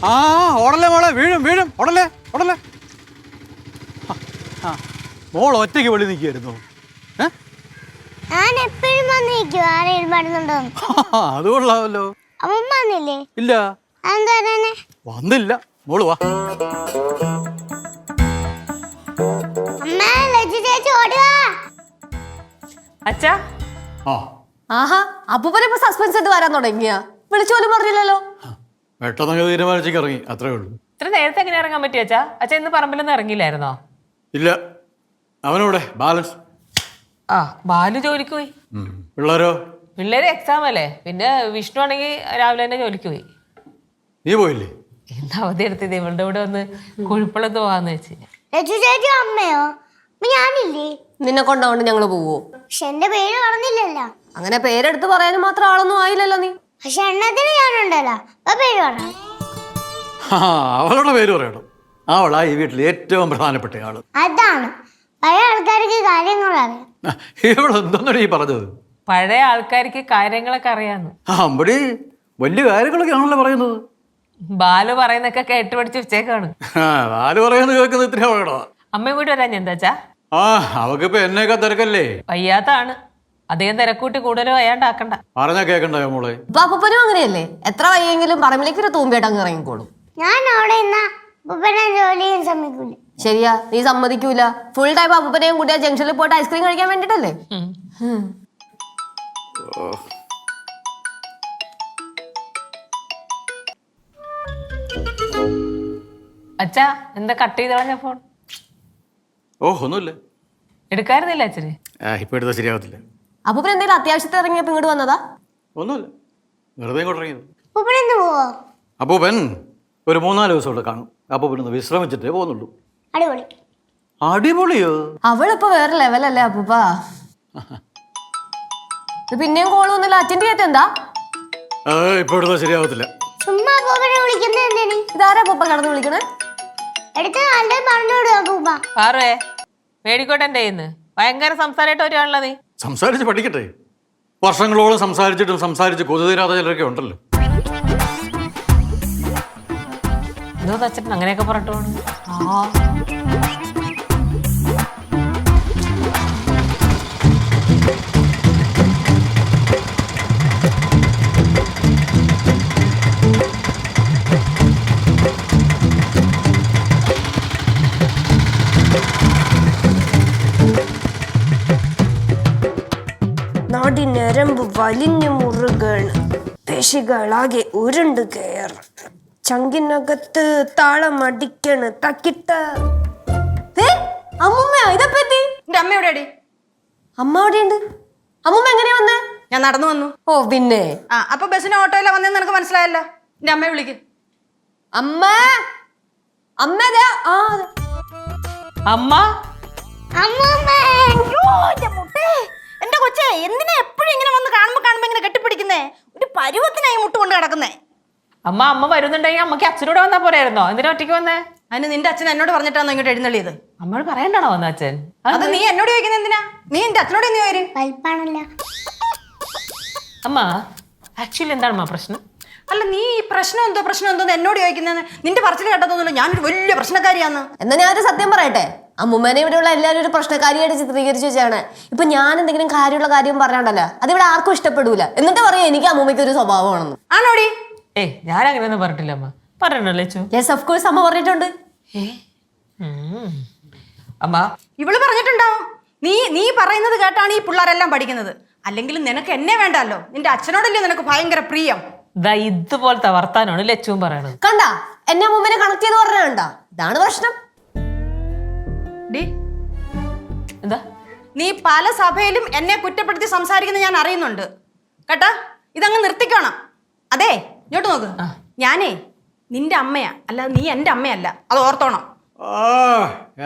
ആ ഓടല്ലേ മോളെ, വീഴും വീഴും, ഓടല്ലേ ഓടല്ലേ. മോൾ ഒറ്റയ്ക്ക് വെളി നിൽക്കായിരുന്നു. അത് കൊള്ളാമല്ലോ. ഇല്ല, വന്നില്ല. മോള് വാ. അച്ഛാ, ആഹാ അപ്പൂപ്പനെ ഇപ്പൊ സസ്പെൻസ് ആയിട്ട് വരാൻ തുടങ്ങിയ വിളിച്ചോലും പറഞ്ഞില്ലല്ലോ. പെട്ടെന്നൊക്കെ തീരുമാനിച്ചേക്ക് ഇറങ്ങി, അത്രേ ഉള്ളൂ. ഇത്ര നേരത്തെ എങ്ങനെ ഇറങ്ങാൻ പറ്റിയ അച്ഛാ? അച്ഛാ ഇന്ന് പറമ്പിലൊന്നും ഇറങ്ങിയില്ലായിരുന്നോ? ഇല്ല, അവനോടെ ബാലൻസ്. ആ, ബാലു ജോലിക്ക് പോയി. പിള്ളേരോ? പിള്ളേര് എക്സാം അല്ലേ. പിന്നെ വിഷ്ണു ആണെങ്കിൽ രാവിലെ തന്നെ ജോലിക്ക് പോയി. നീ പോയില്ലേ? എന്താ അവധി എടുത്തത്? ഇവളുടെ കൂടെ ഒന്ന് കുഴിപ്പളത്ത് പോവാന്ന് വെച്ച്. അമ്മയോ? ഞാനില്ലേ? നിന്നെ കൊണ്ടോണ്ട് ഞങ്ങള് പോവോ? പക്ഷെ എന്റെ പേര് പറഞ്ഞില്ലല്ലോ. അങ്ങനെ പേരെടുത്ത് പറയാനും മാത്രം ആളൊന്നും ആയില്ലല്ലോ നീ. പക്ഷെ എണ്ണത്തിന് ഞാനുണ്ടല്ലോ, പേര് പറയണം. അവളുടെ പേര് പറയണം. അവളാ ഈ വീട്ടിൽ ഏറ്റവും പ്രധാനപ്പെട്ട ആള്. അതാണ് പഴയ ആൾക്കാർക്ക് കാര്യങ്ങൾ അറിയാം. ഇവളെന്താണ് ഈ പറഞ്ഞത്? പഴയ ആൾക്കാർക്ക് കാര്യങ്ങളൊക്കെ അറിയാന്ന്. അമ്പടി വലിയ കാര്യങ്ങളൊക്കെ ആണല്ലോ പറയുന്നത്. ബാലു പറയുന്നൊക്കെ കേട്ട് പഠിച്ച് വെച്ചേക്കാണ്. ബാലു പറയുന്നത് കേൾക്കുന്നത് ഇത്ര പറയണോ? അമ്മയും കൂടി വരാൻ എന്താച്ചാ? അവക്കിപ്പോ എന്നേക്കാ തിരക്കല്ലേ. വയ്യാത്താണ്, അധികം തിരക്കൂട്ടി കൂടുതലും വയ്യാണ്ടാക്കണ്ട. പറഞ്ഞാ കേക്കണ്ടോ മോളെ? ഇപ്പൊ അപ്പൂപ്പനും അങ്ങനെയല്ലേ, എത്ര വയ്യെങ്കിലും പറമ്പിലേക്ക് ഒരു തൂമ്പിയായിട്ട് അങ്ങ് ഇറങ്ങിക്കോളും. ഞാൻ അവിടെ ജോലി ചെയ്യാൻ സമ്മതിക്കൂല. ശരിയാ, നീ സമ്മതിക്കൂല. ഫുൾ ടൈം അപ്പൂപ്പനെയും കൂട്ടി ജംഗ്ഷനിൽ പോയിട്ട് ഐസ്ക്രീം കഴിക്കാൻ വേണ്ടിട്ടല്ലേ. അച്ഛാ, എന്താ കട്ട് ചെയ്ത് കളഞ്ഞ ഫോൺ? ഒന്നുമില്ല. എടുക്കാറുന്നില്ല അച്ഛന്? ഇപ്പൊ എടുത്താൽ ശരിയാവത്തില്ല. അപ്പൂപ്പൻ എന്തെങ്കിലും അത്യാവശ്യത്തെ ഇറങ്ങിയപ്പോ ഇങ്ങോട്ട് വന്നതാ? ഒന്നുമില്ല, വെറുതെ ഇങ്ങോട്ട് ഇറങ്ങിയത്. പോവോ? ഒരു 3-4 ദിവസം ഇവിടെ കാണും. അപ്പൂപ്പനൊന്ന് വിശ്രമിച്ചിട്ടേ പോകുന്നുള്ളൂ. അടിപൊളി. അടിപൊളിയോ? അവളിപ്പോ വേറെ ലെവലല്ലേ അപ്പൂപ്പ. പിന്നെയും കോള് വന്നില്ല, അറ്റൻഡ് ചെയ്യാത്ത എന്താ? ഇപ്പൊ എടുത്താൽ ശരിയാവത്തില്ല. ചുമ്മാ വിളിക്കുന്നത് എന്തിനു? ഇതാരാ അപ്പൂപ്പ കിടന്ന് വിളിക്കണേ? എടുത്ത് നല്ല പറഞ്ഞോടുക. പാറുവേ, മേടിക്കോട്ടെ എന്റെ കയ്യിന്ന്. ഭയങ്കര സംസാരമായിട്ട് വരുവാണല്ലോ നീ. സംസാരിച്ച് പഠിക്കട്ടെ. വർഷങ്ങളോളം സംസാരിച്ചിട്ടും സംസാരിച്ച് കൊതുതീരാത്ത ചിലരൊക്കെ ഉണ്ടല്ലോ. എന്തോ തച്ചിട്ട് അങ്ങനെയൊക്കെ പറഞ്ഞിട്ട് പോണു. നാടിനരമ്പ് വലിഞ്ഞു മുറുകാണ്, പേശികളാകെ ഉരുണ്ട് കയറ, ചങ്കിനകത്ത് താളം അടിക്കണ് തക്കിട്ട. അമ്മൂമ്മയോ ഇതെപ്പറ്റി? എന്റെ അമ്മ എവിടെയാടി? അമ്മ അവിടെയുണ്ട്. അമ്മൂമ്മ എങ്ങനെയാ വന്നേ? ഞാൻ നടന്നു വന്നു. ഓ പിന്നെ. അപ്പൊ ബസ്സിന് ഓട്ടോയില വന്നെന്ന് നിനക്ക് മനസ്സിലായല്ലോ. എന്റെ അമ്മയെ വിളിക്ക്. അമ്മ അമ്മ അമ്മ എന്റെ കൊച്ചേ, എന്തിനാ എപ്പോഴും ഇങ്ങനെ വന്ന് കാണുമ്പോ ഇങ്ങനെ കെട്ടിപ്പിടിക്കുന്നേ? ഒരു പരുവത്തിനായി മുട്ട് കൊണ്ട് കിടക്കുന്നേ. അമ്മ വരുന്നുണ്ടെങ്കിൽ അമ്മക്ക് അച്ഛനോട് വന്നാ പോരായിരുന്നോ? എന്തിനാ ഒറ്റയ്ക്ക് വന്നേ? അതിന് നിന്റെ അച്ഛൻ എന്നോട് പറഞ്ഞിട്ടാണോ ഇങ്ങോട്ട് എഴുന്നള്ളിയത്? അമ്മയോട് പറയണ്ടാണോ വന്ന അച്ഛൻ? അത് നീ എന്നോട് ചോദിക്കുന്നത് എന്തിനാ? നീ എന്റെ അച്ഛനോട് എന്ത് പേര്? പൽപ്പാണല്ലോ. അമ്മ ആക്ച്വലി എന്താണ് അമ്മ പ്രശ്നം? അല്ല, നീ ഈ പ്രശ്നം എന്തോ എന്നോട് ചോദിക്കുന്നത്? നിന്റെ പറച്ചിൽ കേട്ടതൊന്നുമില്ല ഞാനൊരു വലിയ പ്രശ്നക്കാരിയാന്ന്. എന്നാ ഞാനൊരു സത്യം പറയട്ടെ, അമ്മൂമ്മനെ ഇവിടെയുള്ള എല്ലാവരും ഒരു പ്രശ്നക്കാരിയായിട്ട് ചിത്രീകരിച്ചു വെച്ചാണ്. ഇപ്പൊ ഞാൻ എന്തെങ്കിലും കാര്യമുള്ള കാര്യം പറഞ്ഞോണ്ടല്ലോ, അതിവിടെ ആർക്കും ഇഷ്ടപ്പെടൂല. എന്നിട്ട് പറയാം എനിക്ക് അമ്മൂമ്മയ്ക്ക് ഒരു സ്വഭാവമാണെന്ന്. ആണോടി? ഞാൻ അങ്ങനെയൊന്നും പറഞ്ഞിട്ടില്ല അമ്മ. പറഞ്ഞല്ലേ? യെസ് ഓഫ് കോഴ്സ് അമ്മ പറഞ്ഞിട്ടുണ്ട്. അമ്മ ഇവള് പറഞ്ഞിട്ടുണ്ടാവും. നീ പറയുന്നത് കേട്ടാണ് ഈ പിള്ളേരെല്ലാം പഠിക്കുന്നത്. അല്ലെങ്കിൽ നിനക്ക് എന്നെ വേണ്ടല്ലോ, നിന്റെ അച്ഛനോടല്ലേ നിനക്ക് ഭയങ്കര പ്രിയം. ഇതുപോലത്തെ വർത്താനാണ് ലച്ചുവും പറയണത്. കണ്ട എന്നെ അമ്മൂമ്മനെ കണക്ട് ചെയ്ത് പറഞ്ഞാ, ഇതാണ് പ്രശ്നം. എന്താ നീ പല സഭയിലും എന്നെ കുറ്റപ്പെടുത്തി സംസാരിക്കുന്നത് ഞാൻ അറിയുന്നുണ്ട് കേട്ടാ. ഇതങ്ങ് നിർത്തിക്കണം. അതെ, ഇങ്ങോട്ട് നോക്ക്. ഞാനേ നിന്റെ അമ്മയാ, അല്ലാതെ നീ എന്റെ അമ്മയല്ല. അത് ഓർത്തോണം.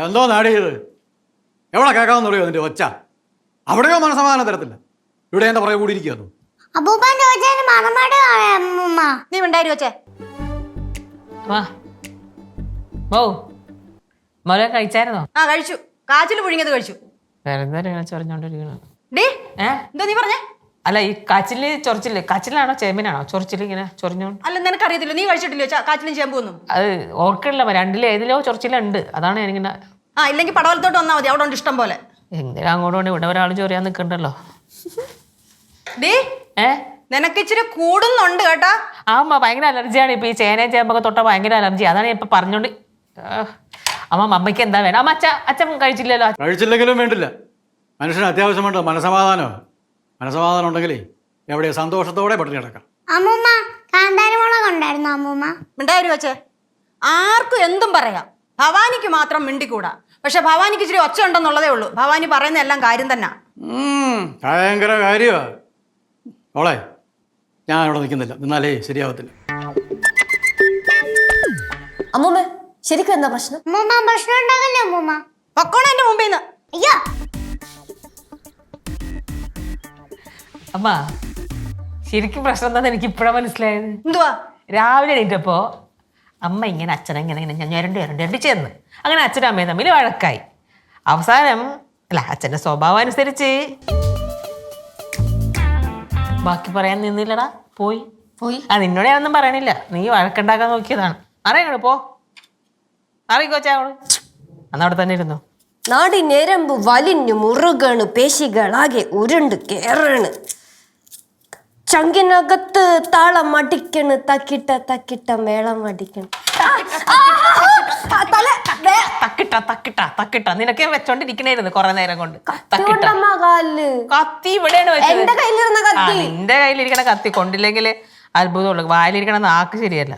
എന്തോ നാടിയത് എവിടെ കേൾക്കാമെന്ന് പറയോ നിന്റെ ഒച്ച? അവിടെയോ മനസ്സമാധാനം തരത്തില്ല, ഇവിടെ എന്റെ പുറകെ കൂടി ഇരിക്കുന്നു. നീ ഉണ്ടായി വെച്ചേ. കഴിച്ചായിരുന്നോ? കഴിച്ചു. കാച്ചിൽ പുഴുങ്ങിയത് കഴിച്ചു. വേറെ എന്താ ഇങ്ങനെ ചൊറിഞ്ഞോണ്ടിരിക്കണ ഡേ ഏ എന്താ നീ പറഞ്ഞേ? അല്ല ഈ കാച്ചില് ചൊറിച്ചില് കാച്ചിലാണോ ചേമ്പിനാണോ ചൊറിച്ചില് ഇങ്ങനെ ചൊറിഞ്ഞോണ്ട്? അല്ല നിനക്കറിയത്തില്ലോ, നീ കഴിച്ചിട്ടില്ലോ കാച്ചിലും ചേമ്പൊന്നും? അത് ഓർക്കണില്ല, രണ്ടിലും ഏതിലോ ചൊറിച്ചിലുണ്ട്. അതാണ് ഞാനിങ്ങനെ ആ ഇല്ലെങ്കിൽ പടവലത്തോട്ട് വന്നാൽ മതി, അവിടെ ഉണ്ട് ഇഷ്ടം പോലെ. എന്തിനാ അങ്ങോട്ട് കൊണ്ട് ഇവിടെ ഒരാൾ ചൊറിയാൻ നിൽക്കണ്ടല്ലോ. ഡേ ഏ നിനക്ക് ഇച്ചിരി കൂടുന്നുണ്ട് കേട്ടാ. അമ്മ ഭയങ്കര അലർജിയാണ് ഇപ്പൊ ഈ ചേനയും ചേമ്പൊക്കെ തൊട്ട ഭയങ്കര അലർജി. അതാണ് ഞാൻ ഇപ്പൊ പറഞ്ഞോണ്ട് അമ്മ അമ്മയ്ക്ക് എന്താ വേണം? അമ്മ അച്ഛൻ കഴിച്ചില്ലല്ലോ. കഴിച്ചില്ലെങ്കിലും വേണ്ടില്ല, മനുഷ്യന് അത്യാവശ്യം വേണ്ട മനസമാധാനമാണ്. മനസമാധാനം ഉണ്ടെങ്കിലേ എവിടെ സന്തോഷത്തോടെ പട്ടിണി കിടക്കാം. അമ്മൂമ്മ കാന്താരിമുളക് ഉണ്ടായിരുന്നു അമ്മൂമ്മ. മിണ്ടായി വെച്ചേ. ആർക്കും എന്തും പറയാം, ഭവാനിക്ക് മാത്രം മിണ്ടിക്കൂടാ. പക്ഷെ ഭവാനിക്ക് ഇച്ചിരി ഒച്ച ഉണ്ടെന്നുള്ളതേ ഉള്ളൂ. ഭവാനി പറയുന്ന എല്ലാം കാര്യം തന്നെ. ഭയങ്കര കാര്യമാണ് മോളെ. ഞാൻ ഇവിടെ നിൽക്കുന്നില്ല, നിന്നാലേ ശരിയാവത്തില്ല. അമ്മൂമ്മ ശരിക്കും എന്താ പ്രശ്നം? അമ്മൂമ്മ ഭക്ഷണം ഉണ്ടാകല്ലേ അമ്മൂമ്മ? പൊക്കോണ എന്റെ മുമ്പിൽ നിന്ന്. അയ്യോ അമ്മ ശരിക്കും പ്രശ്നം എന്താന്ന് എനിക്ക് ഇപ്പഴാ മനസ്സിലായത്. എന്തുവാ? രാവിലെ എണീറ്റപ്പോ അമ്മ ഇങ്ങനെ അച്ഛനെ ഇങ്ങനെ ഞാൻ ഞരണ്ടി ചെന്ന് അങ്ങനെ അച്ഛനും അമ്മയും തമ്മിൽ വഴക്കായി. അവസാനം അല്ല അച്ഛൻ്റെ സ്വഭാവം അനുസരിച്ച് ബാക്കി പറയാൻ നിന്നില്ലടാ, പോയി. ആ നിന്നോട് ഞാനൊന്നും പറയണില്ല, നീ വഴക്കുണ്ടാക്കാൻ നോക്കിയതാണ്. അറിയണോ പോ, അറിയിക്കോച്ചാവള് അന്നവിടെ തന്നെ ഇരുന്നു. നാടി ഞരമ്പ് വലിഞ്ഞു മുറുകണ്, പേശികളാകെ ഉരുണ്ട് കേറണ്, ചങ്കിനകത്ത് താളം അടിക്കണ്, തക്കിട്ട തക്കിട്ട മേളം അടിക്കണ്. തക്കിട്ട നിനക്കെ വെച്ചോണ്ടിരിക്കണായിരുന്നു കൊറേ നേരം കൊണ്ട്. തക്കിട്ട കത്തി ഇവിടെയാണ് വെച്ചത്. എന്റെ കയ്യിലിരുന്ന കത്തി. നിന്റെ കയ്യിലിരിക്കണ കത്തി കൊണ്ടില്ലെങ്കിൽ അത്ഭുതമുള്ളൂ. വായിലിരിക്കണ നാക്ക് ശരിയല്ല.